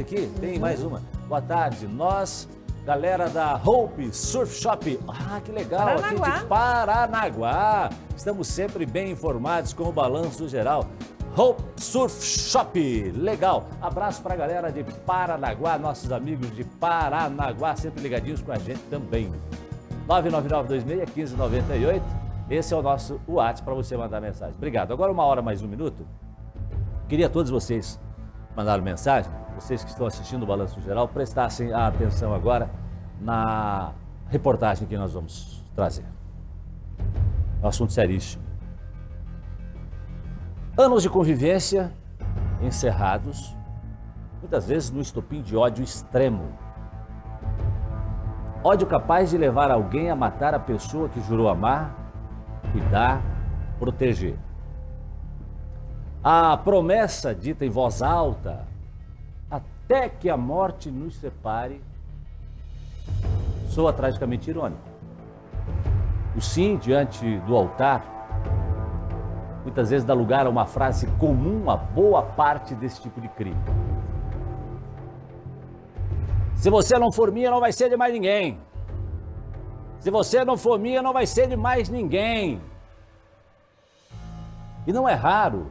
tarde aqui, tem mais uma. Boa tarde, nós, galera da Hope Surf Shop. Ah, que legal, Paranaguá. aqui de Paranaguá. Estamos sempre bem informados com o balanço geral. Hope Surf Shop, legal. Abraço para a galera de Paranaguá, nossos amigos de Paranaguá, sempre ligadinhos com a gente também. 99926-1598, esse é o nosso WhatsApp para você mandar mensagem. Obrigado. Agora 1h mais 1 minuto. Queria a todos vocês mandaram mensagem, vocês que estão assistindo o Balanço Geral, prestassem a atenção agora na reportagem que nós vamos trazer. É um assunto seríssimo. Anos de convivência encerrados, muitas vezes no estopim de ódio extremo. Ódio capaz de levar alguém a matar a pessoa que jurou amar, cuidar, proteger. A promessa dita em voz alta, até que a morte nos separe, soa tragicamente irônico. O sim diante do altar, muitas vezes dá lugar a uma frase comum a boa parte desse tipo de crime. Se você não for minha, não vai ser de mais ninguém. Se você não for minha, não vai ser de mais ninguém. E não é raro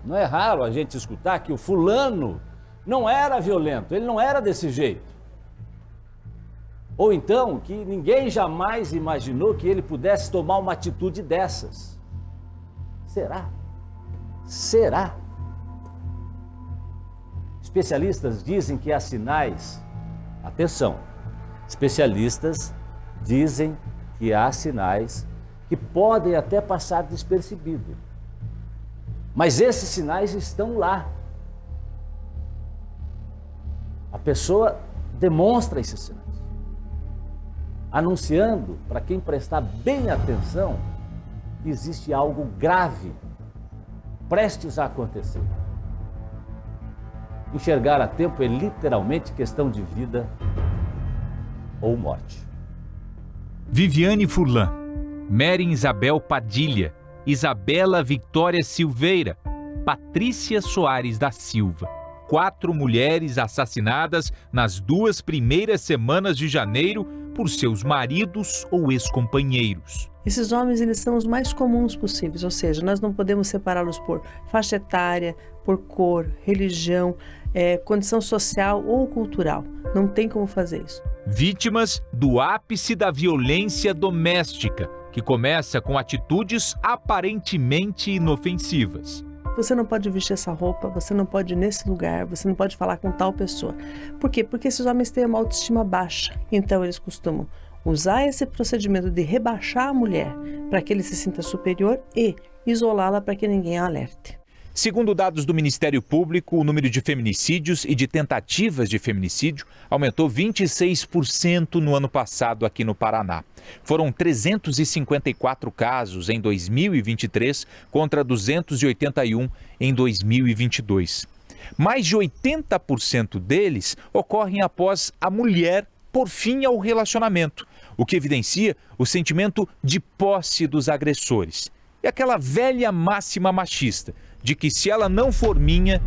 a gente escutar que o fulano não era violento, ele não era desse jeito. Ou então que ninguém jamais imaginou que ele pudesse tomar uma atitude dessas. Será? Será? Especialistas dizem que há sinais, atenção, especialistas dizem que há sinais que podem até passar despercebido. Mas esses sinais estão lá. A pessoa demonstra esses sinais, anunciando para quem prestar bem atenção que existe algo grave prestes a acontecer. Enxergar a tempo é literalmente questão de vida ou morte. Viviane Furlan, Merin Isabel Padilha, Isabela Victória Silveira, Patrícia Soares da Silva. 4 mulheres assassinadas nas 2 primeiras semanas de janeiro por seus maridos ou ex-companheiros. Esses homens, eles são os mais comuns possíveis, ou seja, nós não podemos separá-los por faixa etária, por cor, religião, condição social ou cultural. Não tem como fazer isso. Vítimas do ápice da violência doméstica, que começa com atitudes aparentemente inofensivas. Você não pode vestir essa roupa, você não pode ir nesse lugar, você não pode falar com tal pessoa. Por quê? Porque esses homens têm uma autoestima baixa. Então eles costumam usar esse procedimento de rebaixar a mulher para que ele se sinta superior e isolá-la para que ninguém a alerte. Segundo dados do Ministério Público, o número de feminicídios e de tentativas de feminicídio aumentou 26% no ano passado aqui no Paraná. Foram 354 casos em 2023 contra 281 em 2022. Mais de 80% deles ocorrem após a mulher pôr fim ao relacionamento, o que evidencia o sentimento de posse dos agressores. E aquela velha máxima machista de que se ela não for minha,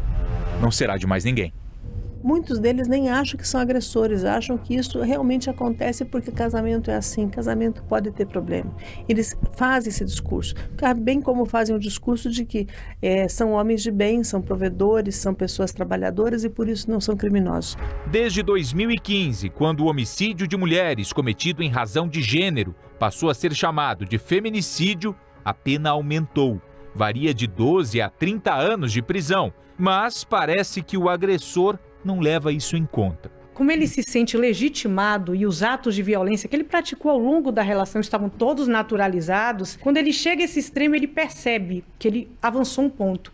não será de mais ninguém. Muitos deles nem acham que são agressores, acham que isso realmente acontece porque casamento é assim, casamento pode ter problema. Eles fazem esse discurso, bem como fazem o discurso de que são homens de bem, são provedores, são pessoas trabalhadoras e por isso não são criminosos. Desde 2015, quando o homicídio de mulheres cometido em razão de gênero passou a ser chamado de feminicídio, a pena aumentou. Varia de 12 a 30 anos de prisão, mas parece que o agressor não leva isso em conta. Como ele se sente legitimado e os atos de violência que ele praticou ao longo da relação estavam todos naturalizados, quando ele chega a esse extremo, ele percebe que ele avançou um ponto.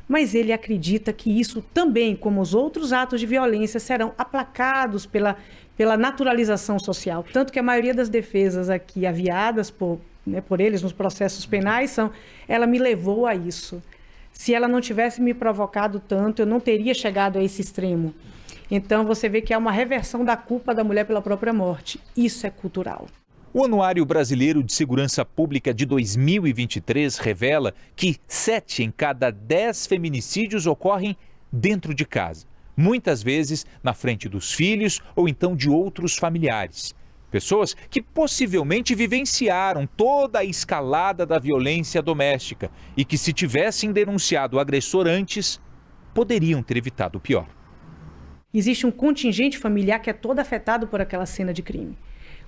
Mas ele acredita que isso também, como os outros atos de violência, serão aplacados pela naturalização social. Tanto que a maioria das defesas aqui aviadas por eles nos processos penais ela me levou a isso. Se ela não tivesse me provocado tanto, eu não teria chegado a esse extremo. Então você vê que há uma reversão da culpa da mulher pela própria morte. Isso é cultural. O Anuário Brasileiro de Segurança Pública de 2023 revela que 7 em cada 10 feminicídios ocorrem dentro de casa. muitas vezes na frente dos filhos ou então de outros familiares. Pessoas que possivelmente vivenciaram toda a escalada da violência doméstica e que, se tivessem denunciado o agressor antes, poderiam ter evitado o pior. Existe um contingente familiar que é todo afetado por aquela cena de crime.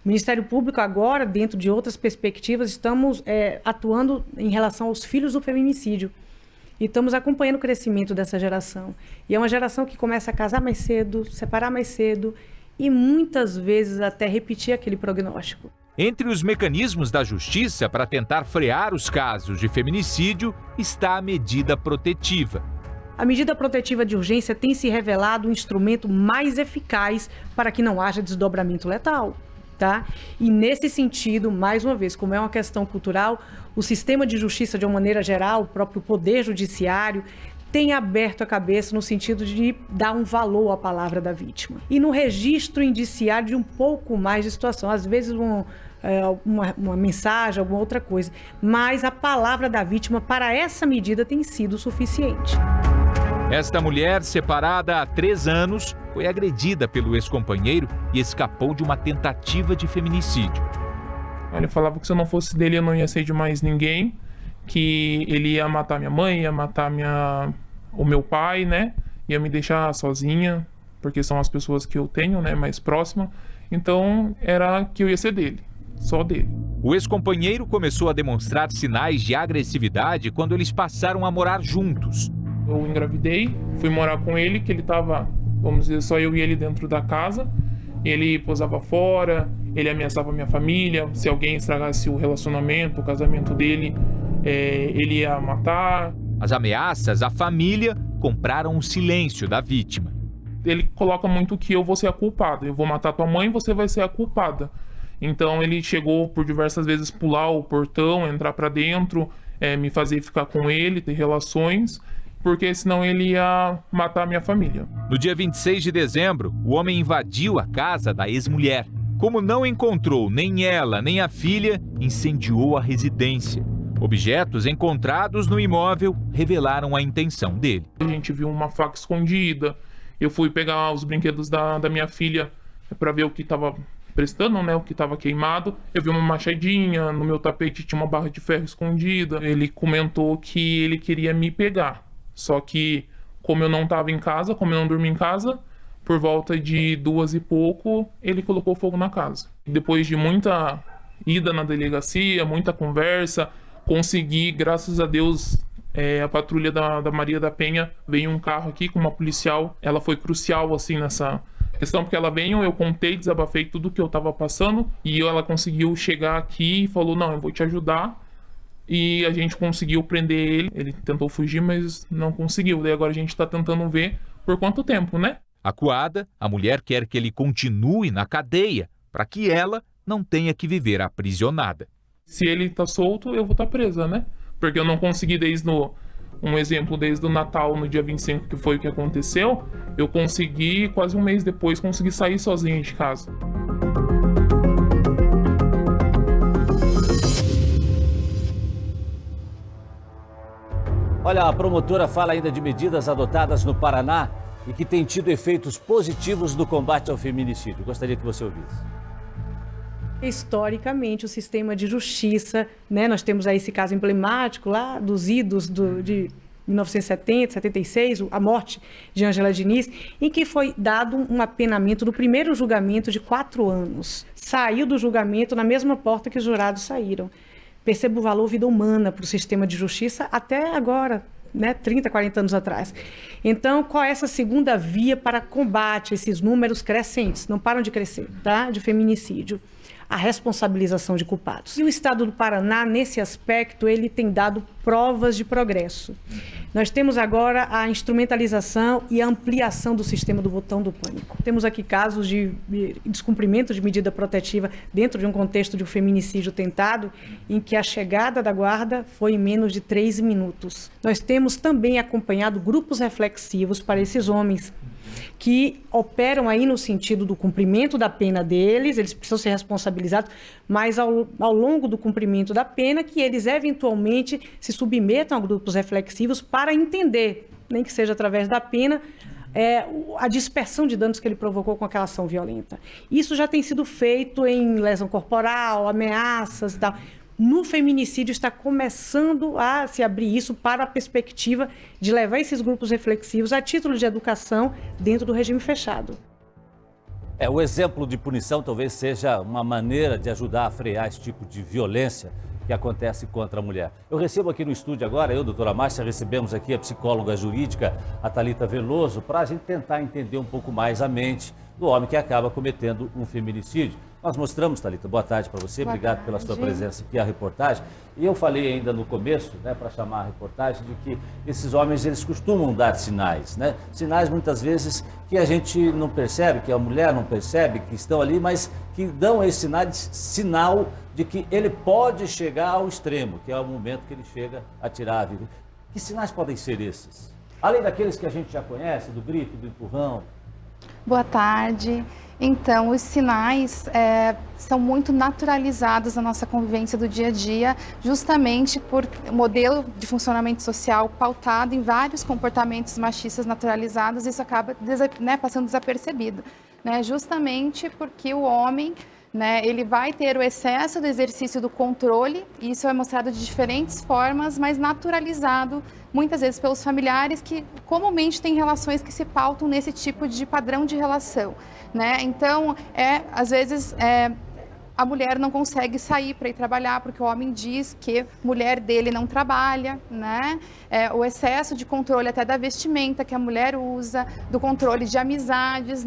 O Ministério Público agora, dentro de outras perspectivas, estamos atuando em relação aos filhos do feminicídio. E estamos acompanhando o crescimento dessa geração. E é uma geração que começa a casar mais cedo, separar mais cedo e muitas vezes até repetir aquele prognóstico. Entre os mecanismos da justiça para tentar frear os casos de feminicídio está a medida protetiva. A medida protetiva de urgência tem se revelado um instrumento mais eficaz para que não haja desdobramento letal. Tá? E nesse sentido, mais uma vez, como é uma questão cultural, o sistema de justiça, de uma maneira geral, o próprio poder judiciário, tem aberto a cabeça no sentido de dar um valor à palavra da vítima. E no registro indiciário de um pouco mais de situação, às vezes uma mensagem, alguma outra coisa, mas a palavra da vítima para essa medida tem sido suficiente. Esta mulher, separada há 3 anos, foi agredida pelo ex-companheiro e escapou de uma tentativa de feminicídio. Ele falava que se eu não fosse dele eu não ia ser de mais ninguém, que ele ia matar minha mãe, ia matar o meu pai, né? Ia me deixar sozinha, porque são as pessoas que eu tenho, né, mais próximas. Então era que eu ia ser dele, só dele. O ex-companheiro começou a demonstrar sinais de agressividade quando eles passaram a morar juntos. Eu engravidei, fui morar com ele, que ele estava, vamos dizer, só eu e ele dentro da casa. Ele posava fora, ele ameaçava a minha família. Se alguém estragasse o relacionamento, o casamento dele, ele ia matar. As ameaças à família compraram o silêncio da vítima. Ele coloca muito que eu vou ser a culpada. Eu vou matar tua mãe, você vai ser a culpada. Então ele chegou por diversas vezes pular o portão, entrar para dentro, me fazer ficar com ele, ter relações, porque senão ele ia matar a minha família. No dia 26 de dezembro, o homem invadiu a casa da ex-mulher. Como não encontrou nem ela nem a filha, incendiou a residência. Objetos encontrados no imóvel revelaram a intenção dele. A gente viu uma faca escondida. Eu fui pegar os brinquedos da minha filha para ver o que estava prestando, né, o que estava queimado. Eu vi uma machadinha, no meu tapete tinha uma barra de ferro escondida. Ele comentou que ele queria me pegar. Só que, como eu não estava em casa, como eu não dormi em casa, por volta de 2 e pouco, ele colocou fogo na casa. Depois de muita ida na delegacia, muita conversa, consegui, graças a Deus, a patrulha da Maria da Penha, veio um carro aqui com uma policial. Ela foi crucial, assim, nessa questão, porque ela veio, eu contei, desabafei tudo que eu estava passando, e ela conseguiu chegar aqui e falou, não, eu vou te ajudar. E a gente conseguiu prender ele. Ele tentou fugir, mas não conseguiu. Daí agora a gente está tentando ver por quanto tempo, né? Acuada, a mulher quer que ele continue na cadeia, para que ela não tenha que viver aprisionada. Se ele está solto, eu vou estar presa, né? Porque eu não consegui desde o Natal, no dia 25, que foi o que aconteceu, eu consegui, quase um mês depois, consegui sair sozinho de casa. Olha, a promotora fala ainda de medidas adotadas no Paraná e que têm tido efeitos positivos no combate ao feminicídio. Gostaria que você ouvisse. Historicamente, o sistema de justiça, né, nós temos aí esse caso emblemático lá dos idos de 1970, 76, a morte de Ângela Diniz, em que foi dado um apenamento do primeiro julgamento de 4 anos. Saiu do julgamento na mesma porta que os jurados saíram. Perceba o valor vida humana para o sistema de justiça até agora, né, 30, 40 anos atrás. Então, qual é essa segunda via para combate a esses números crescentes, não param de crescer, tá, de feminicídio? A responsabilização de culpados. E o Estado do Paraná, nesse aspecto, ele tem dado provas de progresso. Nós temos agora a instrumentalização e a ampliação do sistema do botão do pânico. Temos aqui casos de descumprimento de medida protetiva dentro de um contexto de um feminicídio tentado, em que a chegada da guarda foi em menos de 3 minutos. Nós temos também acompanhado grupos reflexivos para esses homens, que operam aí no sentido do cumprimento da pena deles, eles precisam ser responsabilizados, mas ao longo do cumprimento da pena, que eles eventualmente se submetam a grupos reflexivos para entender, nem que seja através da pena, a dispersão de danos que ele provocou com aquela ação violenta. Isso já tem sido feito em lesão corporal, ameaças e tal. No feminicídio está começando a se abrir isso para a perspectiva de levar esses grupos reflexivos a título de educação dentro do regime fechado. O exemplo de punição talvez seja uma maneira de ajudar a frear esse tipo de violência que acontece contra a mulher. Eu recebo aqui no estúdio agora, eu, doutora Márcia, recebemos aqui a psicóloga jurídica, a Thalita Veloso, para a gente tentar entender um pouco mais a mente do homem que acaba cometendo um feminicídio. Nós mostramos, Thalita, boa tarde para você, obrigado pela sua presença aqui, a reportagem. E eu falei ainda no começo, para chamar a reportagem, de que esses homens, eles costumam dar sinais, Sinais muitas vezes que a gente não percebe, que a mulher não percebe, que estão ali, mas que dão esse sinal de que ele pode chegar ao extremo, que é o momento que ele chega a tirar a vida. Que sinais podem ser esses? Além daqueles que a gente já conhece, do grito, do empurrão. Boa tarde. Então, os sinais são muito naturalizados na nossa convivência do dia a dia, justamente por modelo de funcionamento social pautado em vários comportamentos machistas naturalizados, isso acaba passando desapercebido, justamente porque o homem, ele vai ter o excesso do exercício do controle, e isso é mostrado de diferentes formas, mas naturalizado muitas vezes pelos familiares que comumente têm relações que se pautam nesse tipo de padrão de relação, Então, às vezes, a mulher não consegue sair para ir trabalhar porque o homem diz que a mulher dele não trabalha, o excesso de controle até da vestimenta que a mulher usa, do controle de amizades,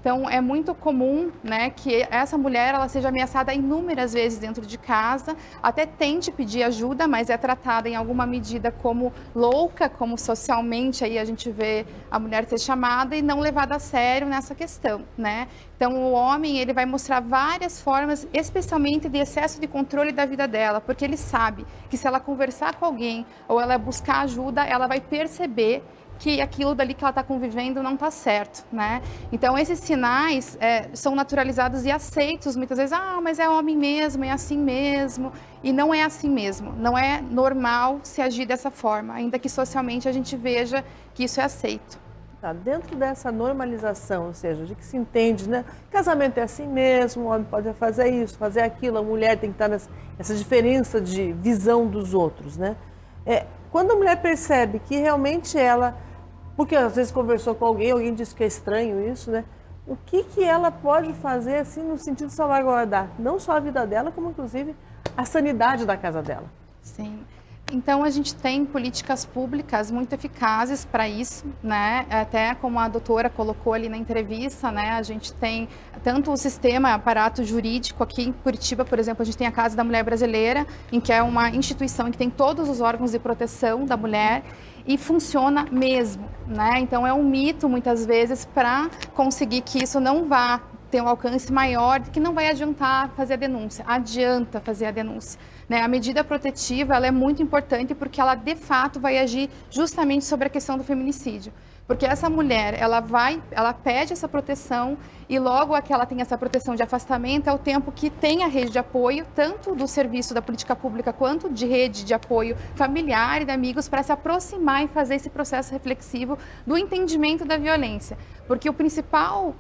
Então, é muito comum que essa mulher ela seja ameaçada inúmeras vezes dentro de casa, até tente pedir ajuda, mas é tratada em alguma medida como louca, como socialmente aí a gente vê a mulher ser chamada e não levada a sério nessa questão, Então, o homem ele vai mostrar várias formas, especialmente de excesso de controle da vida dela, porque ele sabe que se ela conversar com alguém ou ela buscar ajuda, ela vai perceber que aquilo dali que ela está convivendo não está certo, Então, esses sinais são naturalizados e aceitos, muitas vezes, mas é homem mesmo, é assim mesmo, e não é assim mesmo, não é normal se agir dessa forma, ainda que socialmente a gente veja que isso é aceito. Tá, dentro dessa normalização, ou seja, de que se entende, casamento é assim mesmo, o homem pode fazer isso, fazer aquilo, a mulher tem que estar nessa diferença de visão dos outros, Quando a mulher percebe que realmente ela, porque às vezes conversou com alguém disse que é estranho isso, o que ela pode fazer assim no sentido de salvaguardar não só a vida dela, como inclusive a sanidade da casa dela? Sim. Então, a gente tem políticas públicas muito eficazes para isso, Até como a doutora colocou ali na entrevista, a gente tem tanto o sistema, aparato jurídico aqui em Curitiba, por exemplo, a gente tem a Casa da Mulher Brasileira, em que é uma instituição em que tem todos os órgãos de proteção da mulher e funciona mesmo, Então, é um mito, muitas vezes, para conseguir que isso não vá ter um alcance maior, que não vai adiantar fazer a denúncia, adianta fazer a denúncia. A medida protetiva ela é muito importante porque ela, de fato, vai agir justamente sobre a questão do feminicídio. Porque essa mulher, ela pede essa proteção e logo que ela tem essa proteção de afastamento é o tempo que tem a rede de apoio, tanto do serviço da política pública quanto de rede de apoio familiar e de amigos para se aproximar e fazer esse processo reflexivo do entendimento da violência. Porque o principal,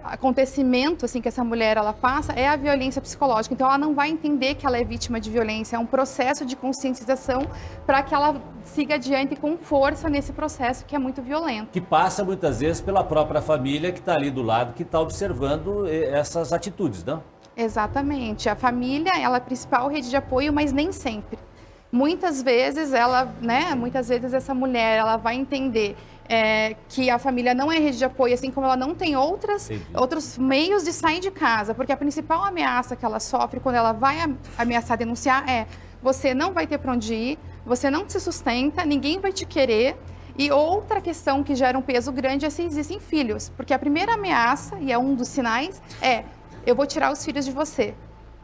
acontecimento assim que essa mulher ela passa é a violência psicológica. Então ela não vai entender que ela é vítima de violência, é um processo de conscientização para que ela siga adiante com força nesse processo que é muito violento. Que passa muitas vezes pela própria família que está ali do lado, que está observando essas atitudes, não? Exatamente. A família ela é a principal rede de apoio, mas nem sempre. Muitas vezes essa mulher ela vai entender que a família não é rede de apoio, assim como ela não tem outros meios de sair de casa, porque a principal ameaça que ela sofre quando ela vai ameaçar denunciar é: você não vai ter para onde ir, você não se sustenta, ninguém vai te querer. E outra questão que gera um peso grande é se existem filhos, porque a primeira ameaça, e é um dos sinais, eu vou tirar os filhos de você.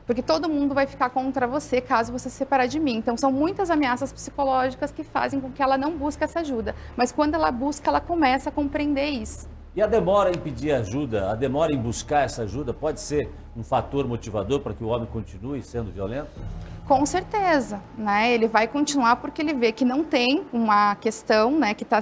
Porque todo mundo vai ficar contra você caso você se separar de mim. Então, são muitas ameaças psicológicas que fazem com que ela não busque essa ajuda. Mas quando ela busca, ela começa a compreender isso. E a demora em pedir ajuda, a demora em buscar essa ajuda, pode ser um fator motivador para que o homem continue sendo violento? Com certeza, né? Ele vai continuar porque ele vê que não tem uma questão, né, que ele está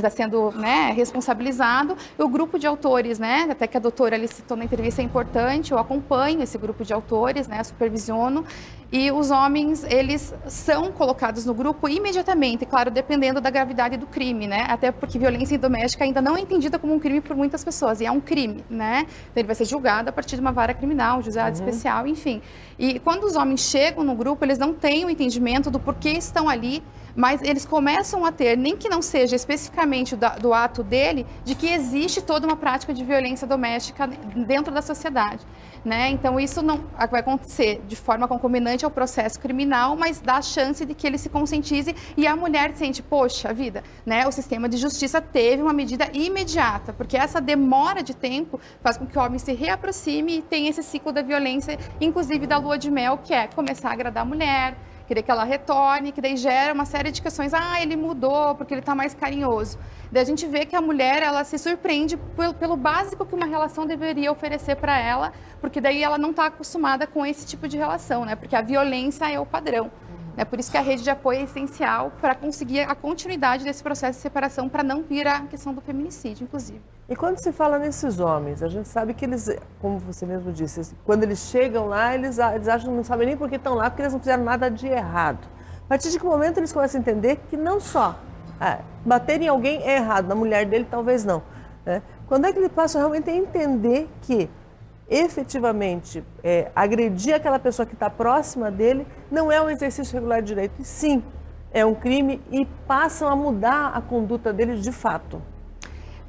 sendo, né, responsabilizado. E o grupo de autores, né, até que a doutora ali citou na entrevista, é importante, eu acompanho esse grupo de autores, né, supervisiono. E os homens, eles são colocados no grupo imediatamente, claro, dependendo da gravidade do crime, né? Até porque violência doméstica ainda não é entendida como um crime por muitas pessoas, e é um crime, né? Então ele vai ser julgado a partir de uma vara criminal, juizado especial, enfim. E quando os homens chegam no grupo, eles não têm o entendimento do porquê estão ali, mas eles começam a ter, nem que não seja especificamente do ato dele, de que existe toda uma prática de violência doméstica dentro da sociedade, né? Então isso não vai acontecer de forma concomitante ao processo criminal, mas dá a chance de que ele se conscientize e a mulher sente, poxa vida, né? O sistema de justiça teve uma medida imediata, porque essa demora de tempo faz com que o homem se reaproxime e tenha esse ciclo da violência, inclusive da lua de mel, que é começar a agradar a mulher, querer que ela retorne, que daí gera uma série de questões. Ah, ele mudou porque ele está mais carinhoso. Daí a gente vê que a mulher, ela se surpreende pelo básico que uma relação deveria oferecer para ela, porque daí ela não está acostumada com esse tipo de relação, né? Porque a violência é o padrão. É por isso que a rede de apoio é essencial para conseguir a continuidade desse processo de separação, para não vir a questão do feminicídio, inclusive. E quando se fala nesses homens, a gente sabe que eles, como você mesmo disse, quando eles chegam lá, eles acham que não sabem nem por que estão lá, porque eles não fizeram nada de errado. A partir de que momento eles começam a entender que não só bater em alguém é errado, na mulher dele talvez não, né? Quando é que ele passa realmente a entender que efetivamente agredir aquela pessoa que está próxima dele não é um exercício regular de direito, e sim, é um crime, e passam a mudar a conduta deles de fato?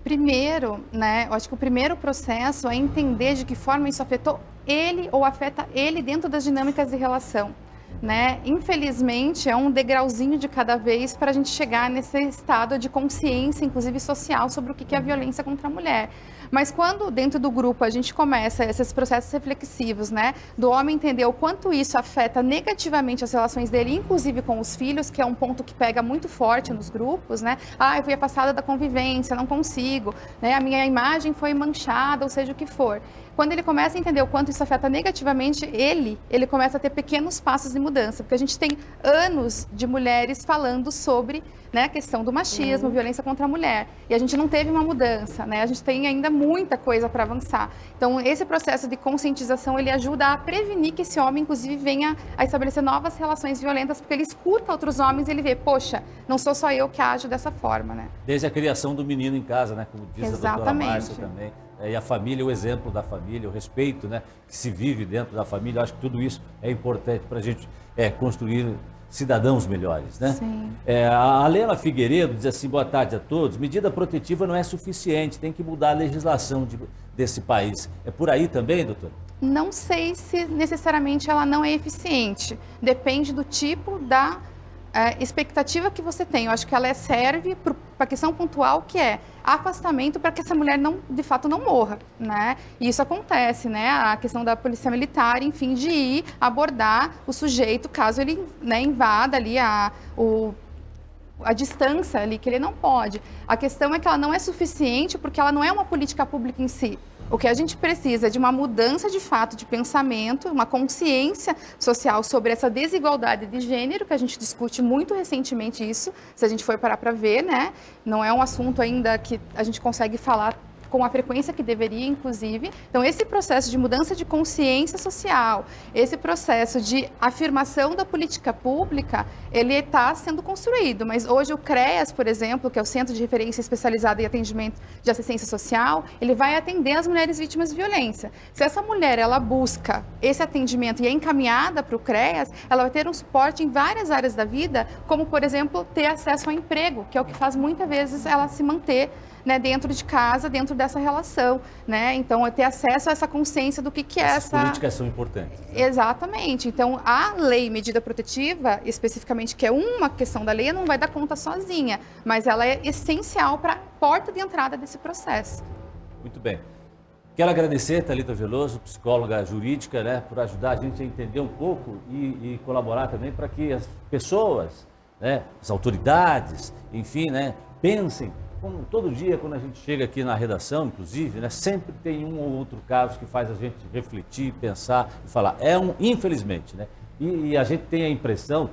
Primeiro, né, eu acho que o primeiro processo é entender de que forma isso afetou ele ou afeta ele dentro das dinâmicas de relação, né? Infelizmente, é um degrauzinho de cada vez para a gente chegar nesse estado de consciência, inclusive social, sobre o que é a violência contra a mulher. Mas quando dentro do grupo a gente começa esses processos reflexivos, né, do homem entender o quanto isso afeta negativamente as relações dele, inclusive com os filhos, que é um ponto que pega muito forte nos grupos, né? Ah, eu fui afastada da convivência, não consigo, né? A minha imagem foi manchada, ou seja o que for. Quando ele começa a entender o quanto isso afeta negativamente ele começa a ter pequenos passos de mudança, porque a gente tem anos de mulheres falando sobre, né, a questão do machismo, violência contra a mulher, e a gente não teve uma mudança, né? A gente tem ainda muita coisa para avançar. Então, esse processo de conscientização, ele ajuda a prevenir que esse homem, inclusive, venha a estabelecer novas relações violentas, porque ele escuta outros homens e ele vê, poxa, não sou só eu que ajo dessa forma, né? Desde a criação do menino em casa, né? Como diz a doutora Márcia também. E a família, o exemplo da família, o respeito, né, que se vive dentro da família. Eu acho que tudo isso é importante para a gente construir cidadãos melhores, né? Sim. A Lena Figueiredo diz assim, boa tarde a todos, medida protetiva não é suficiente, tem que mudar a legislação desse país. É por aí também, doutor? Não sei se necessariamente ela não é eficiente, depende do tipo da expectativa que você tem. Eu acho que ela serve para a questão pontual, que é afastamento para que essa mulher não, de fato, não morra, né? E isso acontece, né? A questão da polícia militar, enfim, de ir abordar o sujeito caso ele, né, invada ali a distância ali, que ele não pode. A questão é que ela não é suficiente porque ela não é uma política pública em si. O que a gente precisa é de uma mudança de fato de pensamento, uma consciência social sobre essa desigualdade de gênero, que a gente discute muito recentemente isso, se a gente for parar para ver, né? Não é um assunto ainda que a gente consegue falar com a frequência que deveria, inclusive. Então, esse processo de mudança de consciência social, esse processo de afirmação da política pública, ele está sendo construído. Mas hoje o CREAS, por exemplo, que é o Centro de Referência Especializado em Atendimento de Assistência Social, ele vai atender as mulheres vítimas de violência. Se essa mulher, ela busca esse atendimento e é encaminhada para o CREAS, ela vai ter um suporte em várias áreas da vida, como, por exemplo, ter acesso ao emprego, que é o que faz muitas vezes ela se manter, né, dentro de casa, dentro dessa relação, né? Então, é ter acesso a essa consciência do que é essa... As políticas são importantes. Né? Exatamente. Então, a lei medida protetiva, especificamente, que é uma questão da lei, não vai dar conta sozinha, mas ela é essencial para a porta de entrada desse processo. Muito bem. Quero agradecer, Thalita Veloso, psicóloga jurídica, né, por ajudar a gente a entender um pouco e colaborar também para que as pessoas, né, as autoridades, enfim, né, pensem. Como todo dia, quando a gente chega aqui na redação, inclusive, né, sempre tem um ou outro caso que faz a gente refletir, pensar e falar. Infelizmente, né, E a gente tem a impressão,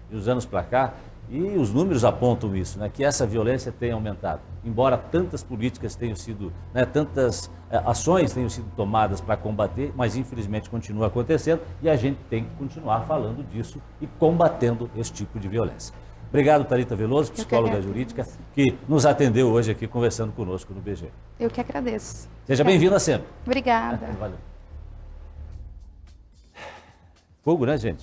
de uns anos para cá, e os números apontam isso, né, que essa violência tem aumentado. Embora tantas políticas tenham sido, né, tantas ações tenham sido tomadas para combater, mas infelizmente continua acontecendo e a gente tem que continuar falando disso e combatendo esse tipo de violência. Obrigado, Thalita Veloso, psicóloga jurídica, que nos atendeu hoje aqui conversando conosco no BG. Eu que agradeço. Seja bem-vinda sempre. Obrigada. Valeu. Fogo, né, gente?